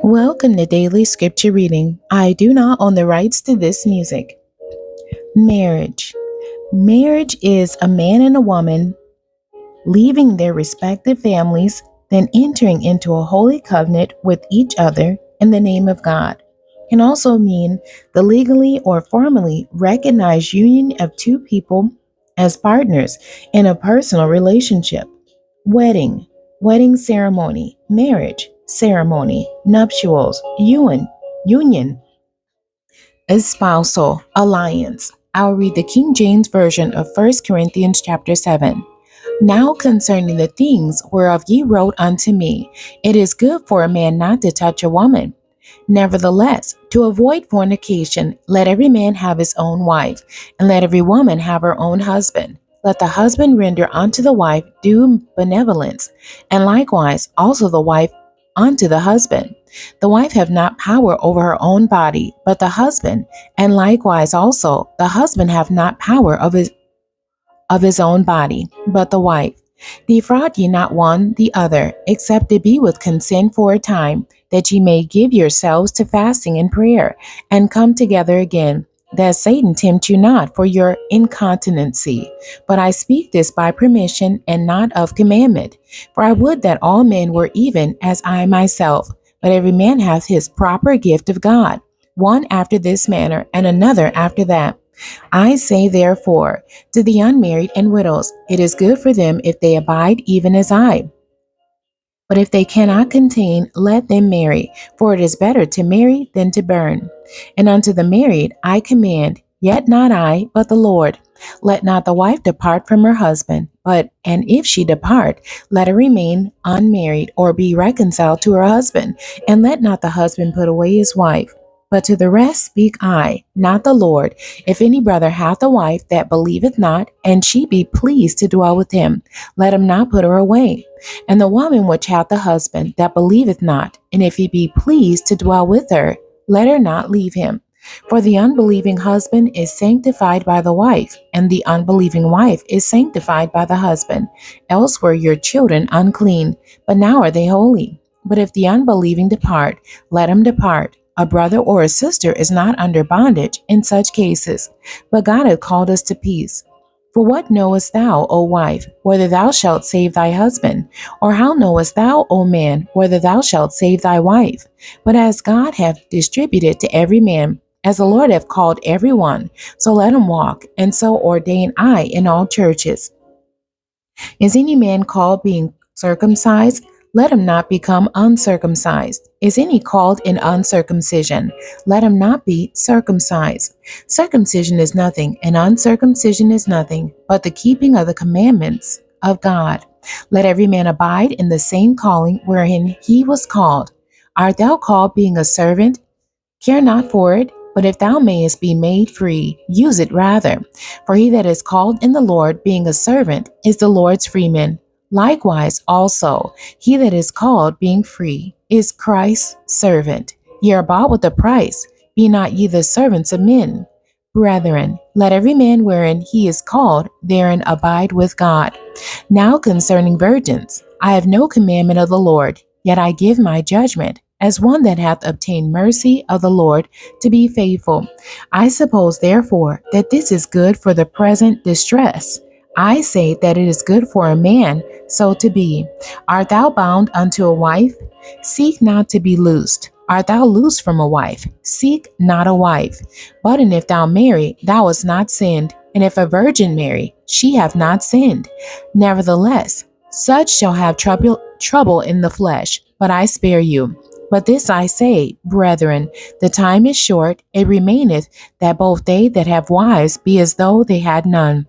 Welcome to Daily Scripture Reading. I do not own the rights to this music. Marriage. Marriage is a man and a woman leaving their respective families, then entering into a holy covenant with each other in the name of God. Can also mean the legally or formally recognized union of two people as partners in a personal relationship. Wedding, wedding ceremony, marriage ceremony, nuptials, union, espousal, alliance. I'll read the King James Version of 1 Corinthians chapter 7. Now concerning the things whereof ye wrote unto me, it is good for a man not to touch a woman. Nevertheless, to avoid fornication, let every man have his own wife, and let every woman have her own husband. Let the husband render unto the wife due benevolence, and likewise also the wife unto the husband. The wife have not power over her own body, but the husband, and likewise also the husband have not power of his own body, but the wife. Defraud ye not one the other, except it be with consent for a time, that ye may give yourselves to fasting and prayer, and come together again, that Satan tempt you not for your incontinency. But I speak this by permission, and not of commandment. For I would that all men were even as I myself, but every man hath his proper gift of God, one after this manner, and another after that. I say therefore to the unmarried and widows, it is good for them if they abide even as I. But if they cannot contain, let them marry, for it is better to marry than to burn. And unto the married I command, yet not I, but the Lord. Let not the wife depart from her husband, and if she depart, let her remain unmarried, or be reconciled to her husband, and let not the husband put away his wife. But to the rest speak I, not the Lord. If any brother hath a wife that believeth not, and she be pleased to dwell with him, let him not put her away. And the woman which hath a husband that believeth not, and if he be pleased to dwell with her, let her not leave him. For the unbelieving husband is sanctified by the wife, and the unbelieving wife is sanctified by the husband. Else were your children unclean, but now are they holy. But if the unbelieving depart, let him depart. A brother or a sister is not under bondage in such cases, but God hath called us to peace. For what knowest thou, O wife, whether thou shalt save thy husband? Or how knowest thou, O man, whether thou shalt save thy wife? But as God hath distributed to every man, as the Lord hath called every one, so let him walk, and so ordain I in all churches. Is any man called being circumcised? Let him not become uncircumcised. Is any called in uncircumcision? Let him not be circumcised. Circumcision is nothing, and uncircumcision is nothing, but the keeping of the commandments of God. Let every man abide in the same calling wherein he was called. Art thou called being a servant? Care not for it, but if thou mayest be made free, use it rather. For he that is called in the Lord, being a servant, is the Lord's freeman. Likewise also, he that is called, being free, is Christ's servant. Ye are bought with a price. Be not ye the servants of men. Brethren, let every man wherein he is called, therein abide with God. Now concerning virgins, I have no commandment of the Lord, yet I give my judgment, as one that hath obtained mercy of the Lord, to be faithful. I suppose therefore that this is good for the present distress. I say that it is good for a man so to be. Art thou bound unto a wife? Seek not to be loosed. Art thou loosed from a wife? Seek not a wife. But and if thou marry, thou hast not sinned. And if a virgin marry, she hath not sinned. Nevertheless, such shall have trouble in the flesh, but I spare you. But this I say, brethren, the time is short, it remaineth that both they that have wives be as though they had none,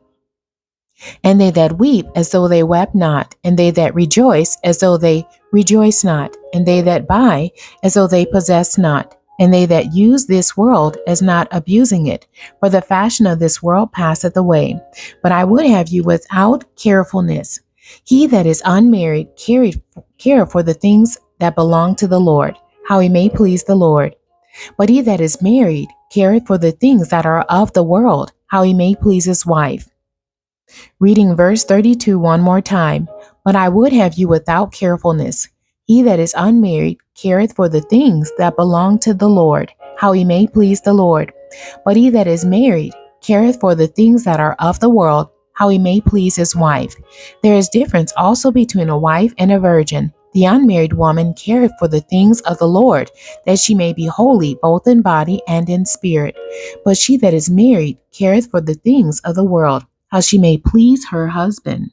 and they that weep as though they wept not, and they that rejoice as though they rejoice not, and they that buy as though they possess not, and they that use this world as not abusing it. For the fashion of this world passeth away. But I would have you without carefulness. He that is unmarried care for the things that belong to the Lord, how he may please the Lord. But he that is married careth for the things that are of the world, how he may please his wife. Reading verse 32 one more time. But I would have you without carefulness. He that is unmarried careth for the things that belong to the Lord, how he may please the Lord. But he that is married careth for the things that are of the world, how he may please his wife. There is difference also between a wife and a virgin. The unmarried woman careth for the things of the Lord, that she may be holy both in body and in spirit. But she that is married careth for the things of the world, how she may please her husband.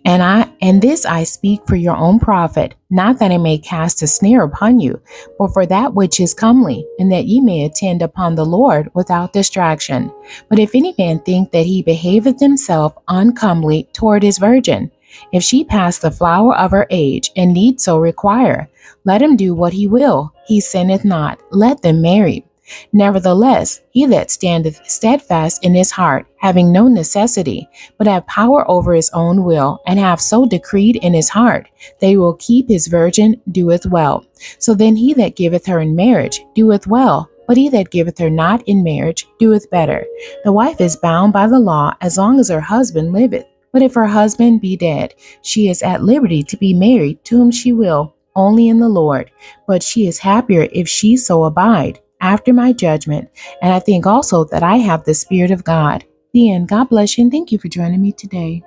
And this I speak for your own profit, not that I may cast a snare upon you, but for that which is comely, and that ye may attend upon the Lord without distraction. But if any man think that he behaveth himself uncomely toward his virgin, if she pass the flower of her age, and need so require, let him do what he will, he sinneth not, let them marry. Nevertheless, he that standeth steadfast in his heart, having no necessity, but have power over his own will, and have so decreed in his heart, that he will keep his virgin, doeth well. So then he that giveth her in marriage doeth well, but he that giveth her not in marriage doeth better. The wife is bound by the law as long as her husband liveth. But if her husband be dead, she is at liberty to be married to whom she will, only in the Lord. But she is happier if she so abide, after my judgment. And I think also that I have the Spirit of God. The end. God bless you, and thank you for joining me today.